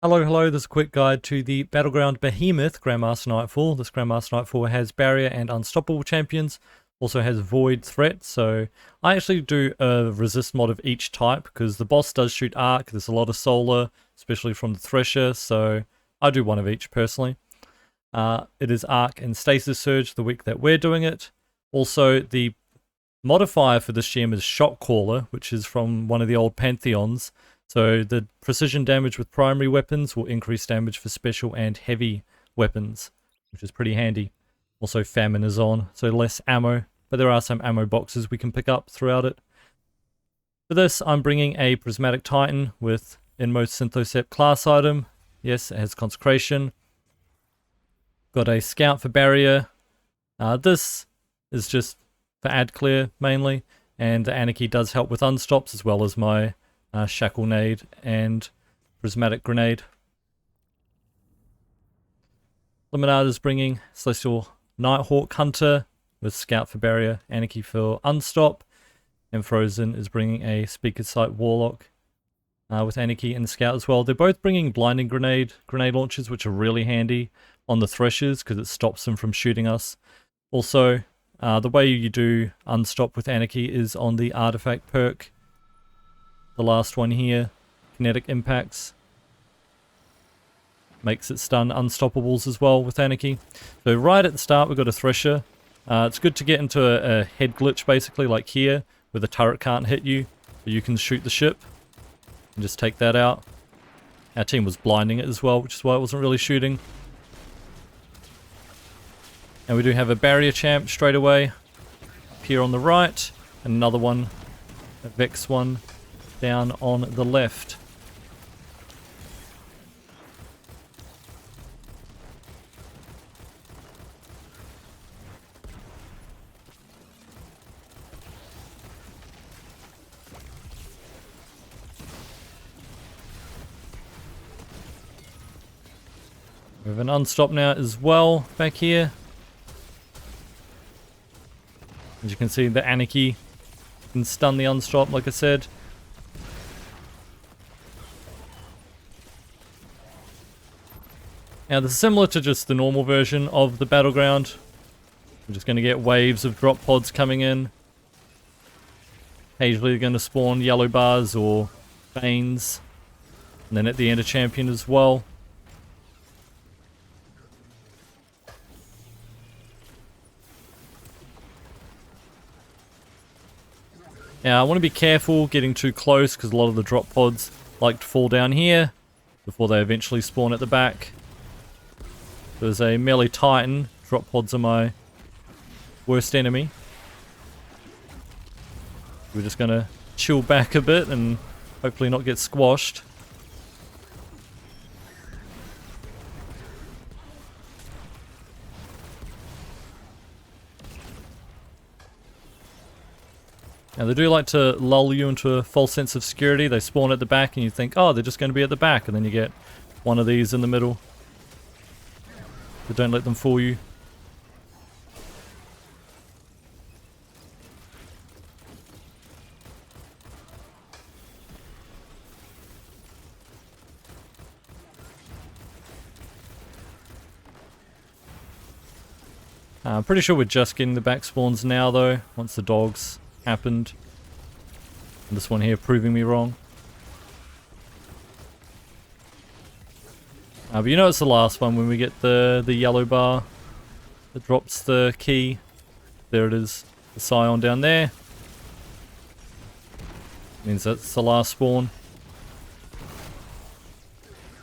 Hello, this is a quick guide to the Battleground Behemoth Grandmaster Nightfall. This Grandmaster Nightfall has Barrier and Unstoppable champions, also has Void Threat, so I actually do a resist mod of each type because the boss does shoot arc, there's a lot of solar, especially from the Thresher, so I do one of each personally. It is arc and stasis surge the week that we're doing it. Also, the modifier for this gem is Shock Caller, which is from one of the old Pantheons. So the precision damage with primary weapons will increase damage for special and heavy weapons, which is pretty handy. Also Famine is on, so less ammo, but there are some ammo boxes we can pick up throughout it. For this, I'm bringing a Prismatic Titan with Inmost Synthocept class item. Yes, it has Consecration. Got a Scout for Barrier. This is just for ad clear mainly, and the Anarchy does help with unstops as well as my Shackle Nade and Prismatic Grenade. Lemonade is bringing Celestial Nighthawk Hunter with Scout for Barrier, Anarchy for Unstop, and Frozen is bringing a Speaker Sight Warlock with Anarchy and Scout as well. They're both bringing Blinding Grenade launchers, which are really handy on the Threshers because it stops them from shooting us. Also, the way you do Unstop with Anarchy is on the Artifact perk. The last one here, Kinetic Impacts, makes it stun Unstoppables as well with Anarchy. So right at the start we've got a Thresher. It's good to get into a head glitch basically like here, where the turret can't hit you, but you can shoot the ship and just take that out. Our team was blinding it as well, which is why it wasn't really shooting. And we do have a Barrier champ straight away up here on the right, and another one, a Vex one, down on the left. We have an unstop now as well back here. As you can see, the Anarchy can stun the unstop, like I said. Now this is similar to just the normal version of the Battleground. We're just going to get waves of drop pods coming in. Occasionally they're going to spawn yellow bars or veins. And then at the end a champion as well. Now I want to be careful getting too close because a lot of the drop pods like to fall down here before they eventually spawn at the back. There's a melee Titan. Drop pods are my worst enemy. We're just going to chill back a bit and hopefully not get squashed. Now they do like to lull you into a false sense of security. They spawn at the back and you think, oh, they're just going to be at the back, and then you get one of these in the middle. But don't let them fool you. I'm pretty sure we're just getting the back spawns now though, once the dogs happened. And this one here proving me wrong. But you know it's the last one when we get the yellow bar that drops the key. There it is, the Scion down there. Means that's the last spawn.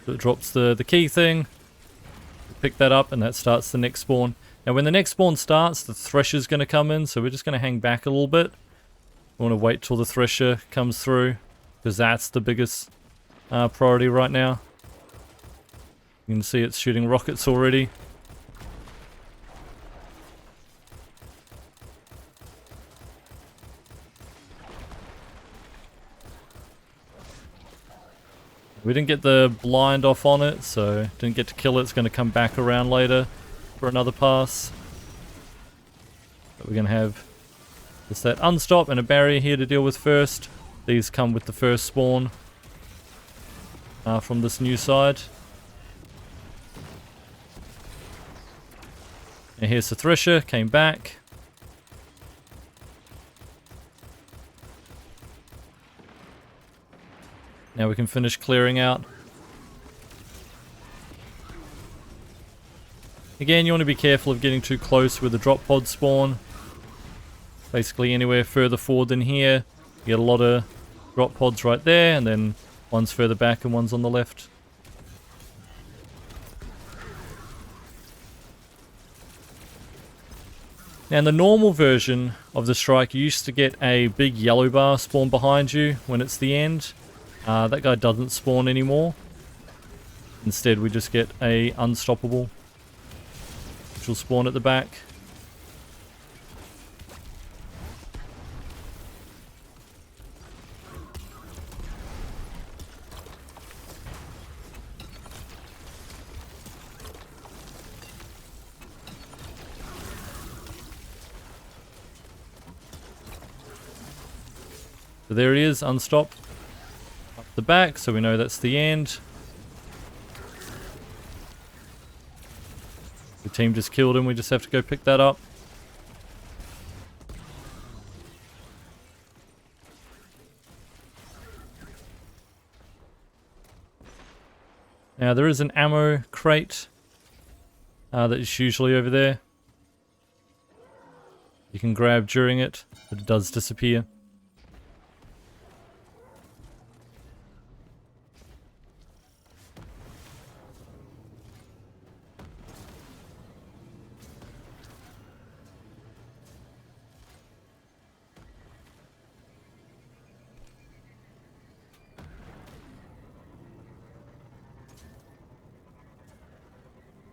So it drops the key thing. Pick that up and that starts the next spawn. Now when the next spawn starts, the Thresher's going to come in, so we're just going to hang back a little bit. We want to wait till the Thresher comes through, because that's the biggest priority right now. You can see it's shooting rockets already. We didn't get the blind off on it, so didn't get to kill it. It's going to come back around later for another pass. But we're going to have just that unstop and a barrier here to deal with first. These come with the first spawn. from this new side. And here's the Thresher, came back. Now we can finish clearing out. Again, you want to be careful of getting too close where the drop pods spawn. Basically anywhere further forward than here, you get a lot of drop pods right there, and then one's further back and one's on the left. Now in the normal version of the strike, you used to get a big yellow bar spawn behind you when it's the end. That guy doesn't spawn anymore. Instead we just get a unstoppable, which will spawn at the back. So there he is, unstopped. Up the back, so we know that's the end. The team just killed him, we just have to go pick that up. Now there is an ammo crate that is usually over there. You can grab during it, but it does disappear.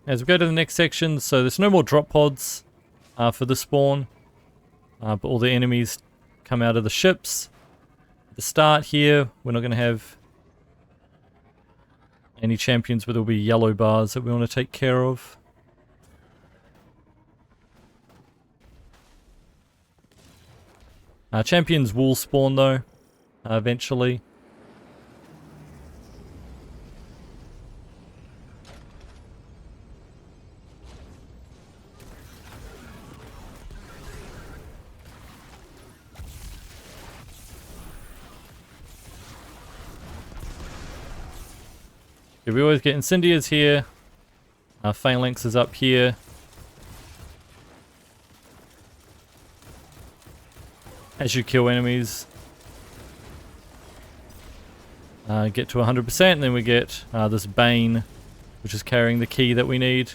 As we go to the next section, so there's no more drop pods for the spawn, but all the enemies come out of the ships. At the start here, we're not going to have any champions, but there'll be yellow bars that we want to take care of. Champions will spawn though, eventually. Yeah, we always get Incendiars here. Phalanx is up here. As you kill enemies, get to 100%, and then we get this Bane, which is carrying the key that we need.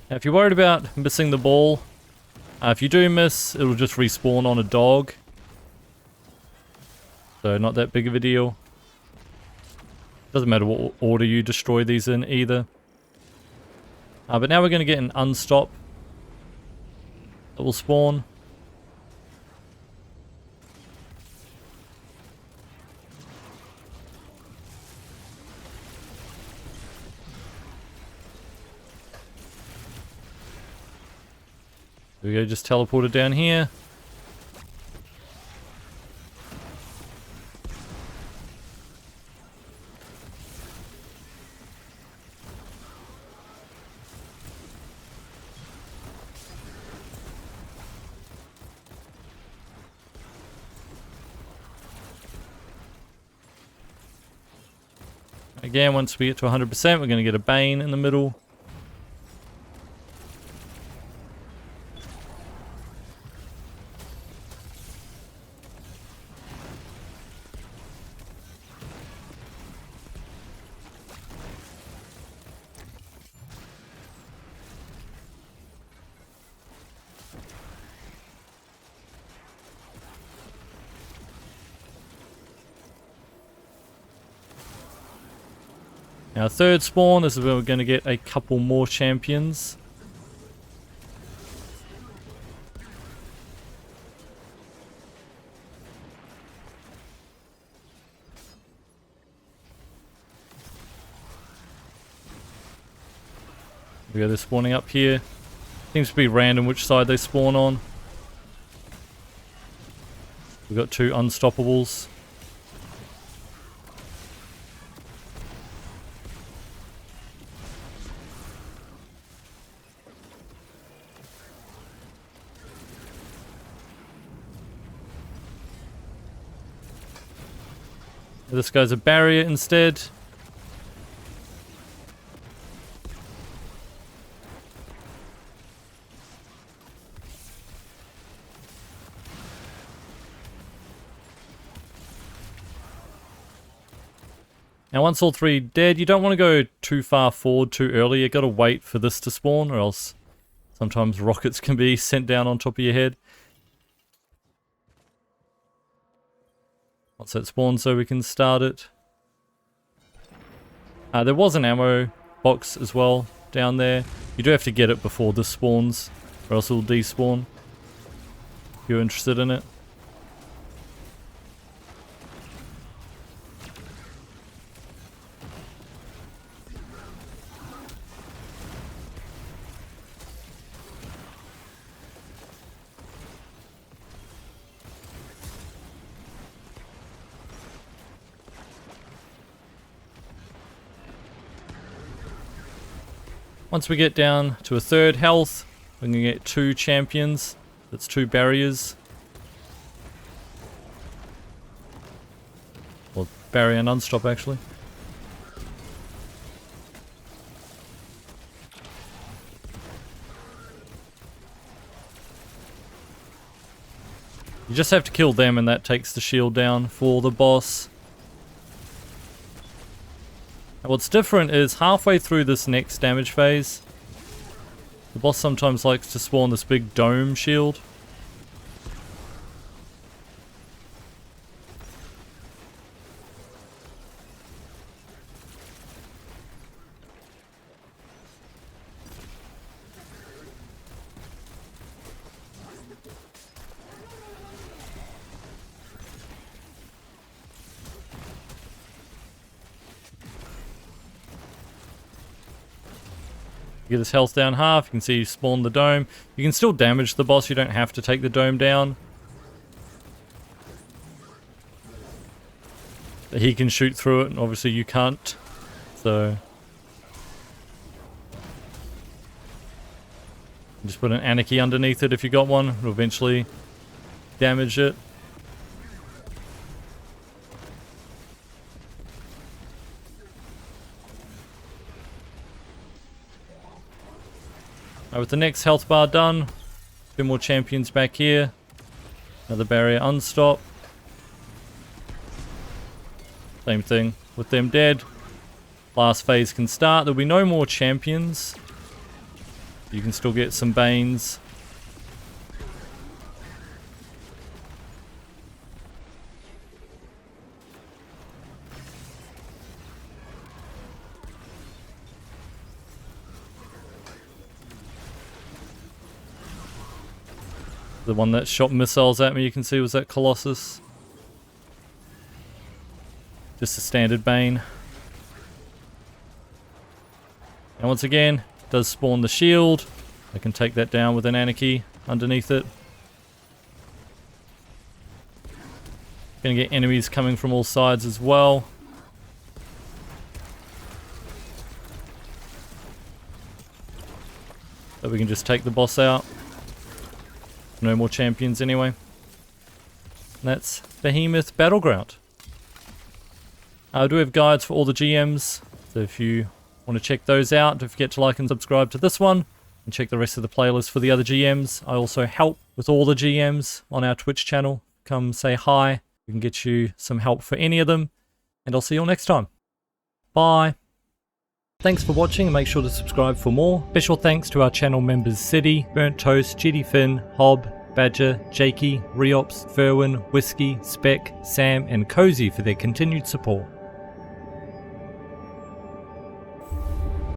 Now, if you're worried about missing the ball, if you do miss, it'll just respawn on a dog. So not that big of a deal. Doesn't matter what order you destroy these in either. But now we're going to get an unstop that will spawn. There we go, just teleported down here. Again, once we get to 100%, we're going to get a Bane in the middle. Now, third spawn, this is where we're going to get a couple more champions. We go, they're spawning up here. Seems to be random which side they spawn on. We've got 2 unstoppables. This guy's a barrier instead. Now once all 3 dead, you don't want to go too far forward too early. You got to wait for this to spawn, or else sometimes rockets can be sent down on top of your head. Once that spawns, so we can start it. There was an ammo box as well down there. You do have to get it before this spawns, or else it will despawn. If you're interested in it. Once we get down to a 3rd health, we're going to get 2 champions. That's 2 barriers. Well, barrier and unstop actually. You just have to kill them and that takes the shield down for the boss. What's different is halfway through this next damage phase, the boss sometimes likes to spawn this big dome shield. Get his health down half. You can see he spawned the dome. You can still damage the boss. You don't have to take the dome down. He can shoot through it, and obviously you can't. So just put an anarchy underneath it if you got one. It'll eventually damage it. With the next health bar done, a few more champions back here. Another barrier unstop. Same thing with them dead. Last phase can start. There'll be no more champions. You can still get some Banes. The one that shot missiles at me, you can see, was that Colossus. Just a standard Bane. And once again, it does spawn the shield. I can take that down with an anarchy underneath it. Gonna get enemies coming from all sides as well. So we can just take the boss out. No more champions anyway. And that's Behemoth Battleground. I do have guides for all the GMs, so if you want to check those out, don't forget to like and subscribe to this one, and check the rest of the playlist for the other GMs. I also help with all the GMs on our Twitch channel. Come say hi, we can get you some help for any of them, and I'll see you all next time. Bye! Thanks for watching, and make sure to subscribe for more. Special thanks to our channel members City, Burnt Toast, Jetty Finn, Hob, Badger, Jakey, Reops, Ferwin, Whiskey, Spec, Sam and Cozy for their continued support.